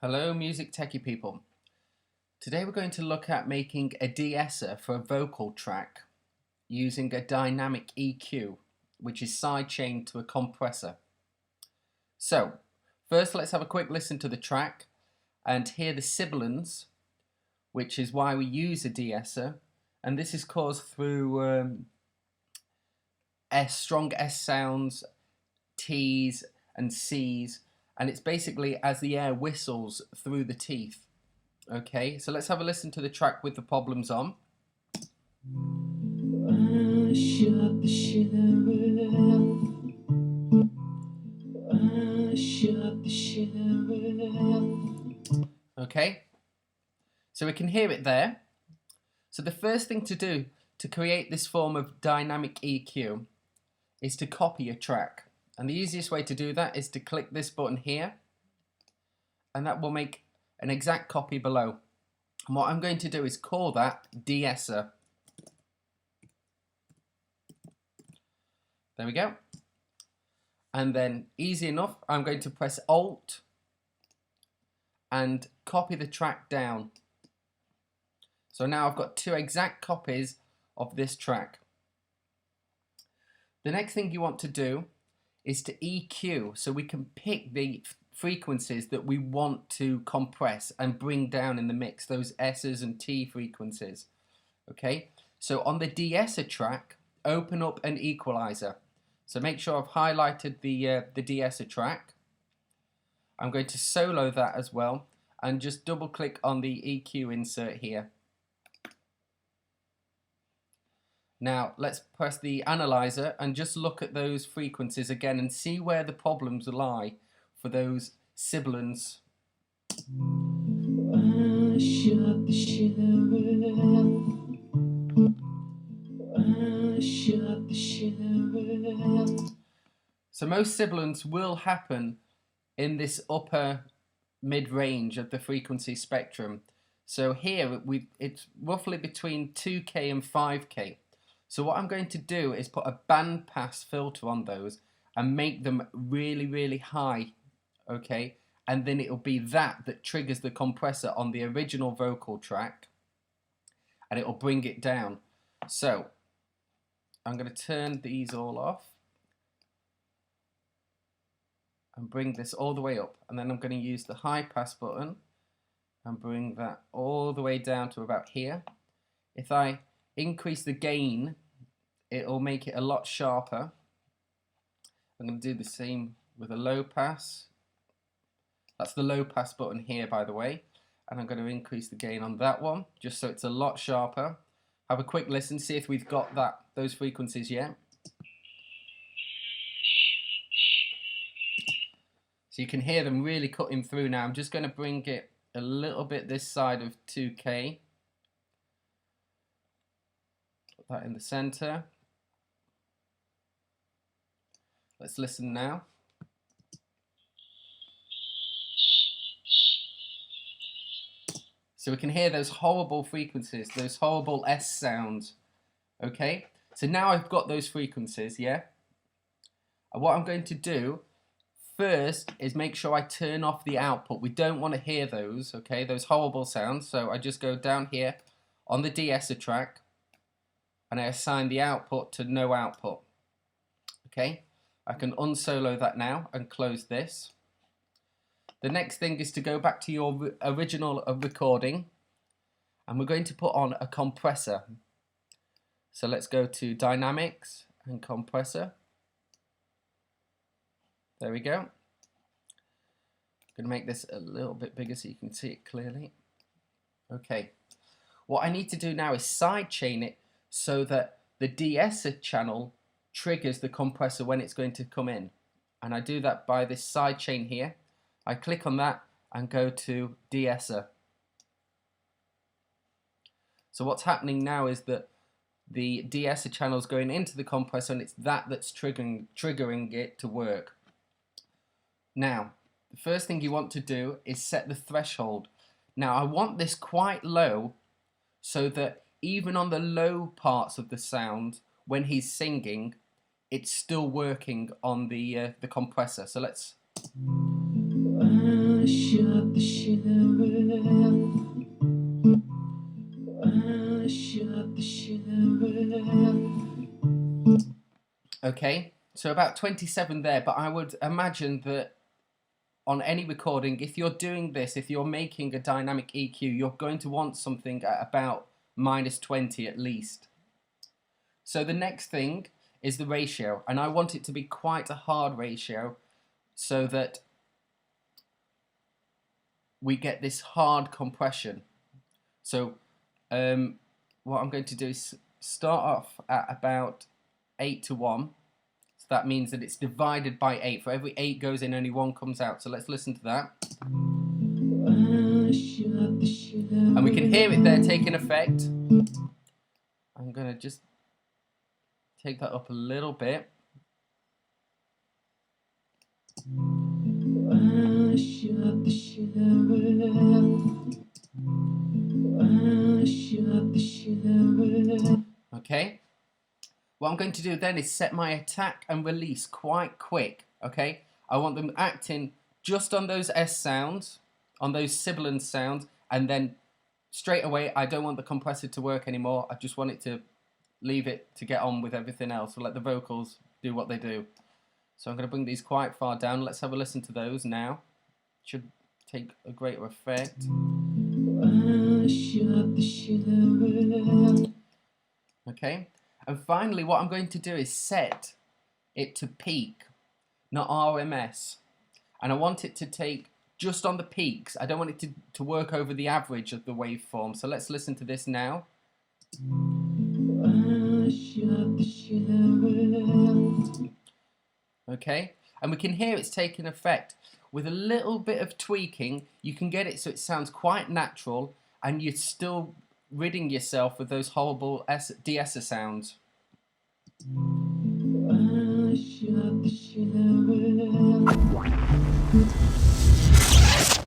Hello music techie people. Today we're going to look at making a de-esser for a vocal track using a dynamic EQ which is sidechained to a compressor. So first let's have a quick listen to the track and hear the sibilants, which is why we use a de-esser, and this is caused through strong S sounds, T's and C's, and it's basically as the air whistles through the teeth. Okay, so let's have a listen to the track with the problems on. Okay, so we can hear it there. So the first thing to do to create this form of dynamic EQ is to copy a track. And the easiest way to do that is to click this button here, and that will make an exact copy below. And what I'm going to do is call that de-esser. There we go. And then, easy enough, I'm going to press Alt and copy the track down. So now I've got two exact copies of this track. The next thing you want to do is to EQ, so we can pick the frequencies that we want to compress and bring down in the mix, those S's and T frequencies. Okay, so on the de-esser track, open up an equalizer. So make sure I've highlighted the de-esser track. I'm going to solo that as well, and just double click on the EQ insert here. Now let's press the analyzer and just look at those frequencies again and see where the problems lie for those sibilants. So most sibilants will happen in this upper mid-range of the frequency spectrum. So here it's roughly between 2K and 5K. So what I'm going to do is put a bandpass filter on those and make them really, really high, okay? And then it'll be that triggers the compressor on the original vocal track, and it'll bring it down. So I'm going to turn these all off and bring this all the way up, and then I'm going to use the high pass button and bring that all the way down to about here. If I increase the gain, it'll make it a lot sharper. I'm going to do the same with a low pass. That's the low pass button here, by the way, and I'm going to increase the gain on that one just so it's a lot sharper. Have a quick listen, see if we've got those frequencies yet. So you can hear them really cutting through now. I'm just going to bring it a little bit this side of 2K. Put that in the center. Let's listen now. So we can hear those horrible frequencies, those horrible S sounds. Okay, so now I've got those frequencies, yeah? And what I'm going to do first is make sure I turn off the output. We don't want to hear those, okay, those horrible sounds. So I just go down here on the de-esser track and I assign the output to no output. Okay, I can unsolo that now and close this. The next thing is to go back to your original recording, and we're going to put on a compressor. So let's go to Dynamics and Compressor. There we go. I'm going to make this a little bit bigger so you can see it clearly. Okay, what I need to do now is sidechain it so that the de-esser channel triggers the compressor when it's going to come in. And I do that by this sidechain here. I click on that and go to de-esser. So what's happening now is that the de-esser channel is going into the compressor, and it's that's triggering it to work. Now, the first thing you want to do is set the threshold. Now, I want this quite low so that even on the low parts of the sound, when he's singing, it's still working on the compressor. So let's shot the sheriff. I shot the sheriff. Okay, so about 27 there, but I would imagine that on any recording, if you're doing this, if you're making a dynamic EQ, you're going to want something at about -20 at least. So the next thing is the ratio, and I want it to be quite a hard ratio so that we get this hard compression. So what I'm going to do is start off at about 8:1. So that means that it's divided by 8. For every 8 goes in, only 1 comes out. So let's listen to that. And we can hear it there taking effect. I'm going to just take that up a little bit. I shot the sheriff. I shot the sheriff. Okay. What I'm going to do then is set my attack and release quite quick. Okay. I want them acting just on those S sounds, on those sibilant sounds, and then straight away I don't want the compressor to work anymore. I just want it to leave it to get on with everything else. So let the vocals do what they do. So I'm going to bring these quite far down. Let's have a listen to those now. Should take a greater effect. Okay. And finally, what I'm going to do is set it to peak, not RMS. And I want it to take just on the peaks. I don't want it to work over the average of the waveform. So let's listen to this now. Okay, and we can hear it's taking effect. With a little bit of tweaking, you can get it so it sounds quite natural, and you're still ridding yourself with those horrible de-esser sounds.